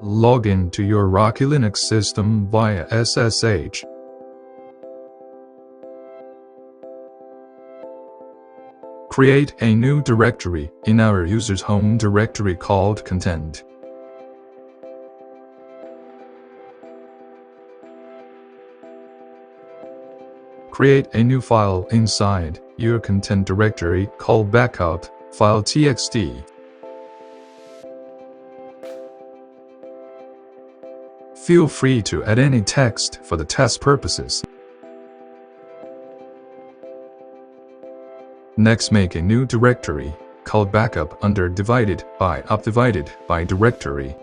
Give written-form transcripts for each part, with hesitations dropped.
Log in to your Rocky Linux system via SSH. Create a new directory in our user's home directory called content. Create a new file inside your content directory called backup file.txt. Feel free to add any text for the test purposes. Next, make a new directory called backup under divided by directory.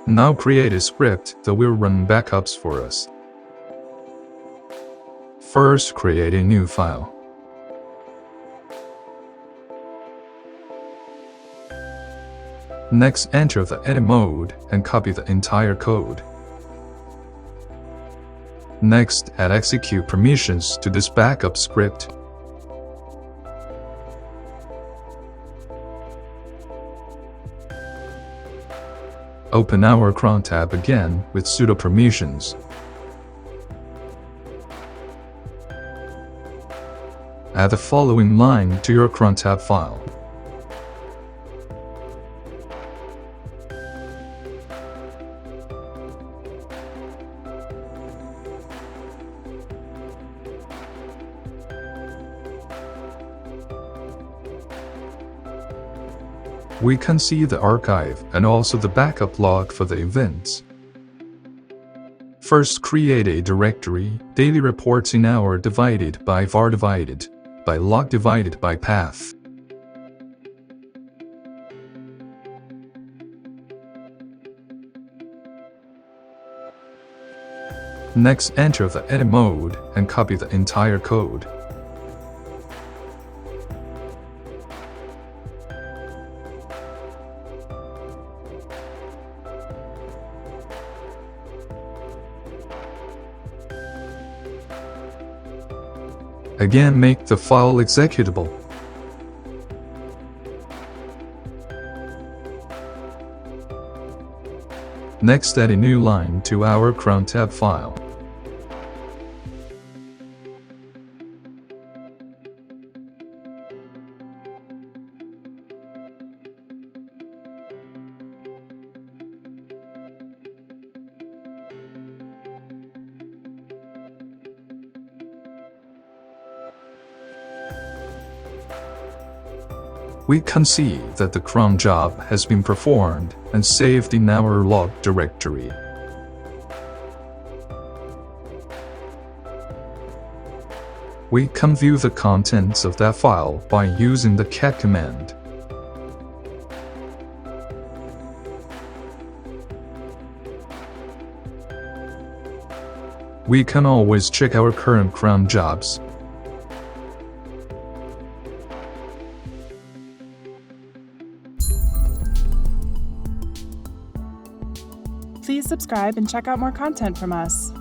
Now create a script that will run backups for us. First, create a new file. Next, enter the edit mode and copy the entire code. Next, add execute permissions to this backup script. Open our Cron tab again with sudo permissions. Add the following line to your Cron tab file. We can see the archive and also the backup log for the events. First, create a directory, daily reports in our divided by var divided by log divided by path. Next, enter the edit mode and copy the entire code. Again, make the file executable. Next, add a new line to our Cron tab file. We can see that the cron job has been performed and saved in our log directory. We can view the contents of that file by using the cat command. We can always check our current cron jobs. Please subscribe and check out more content from us.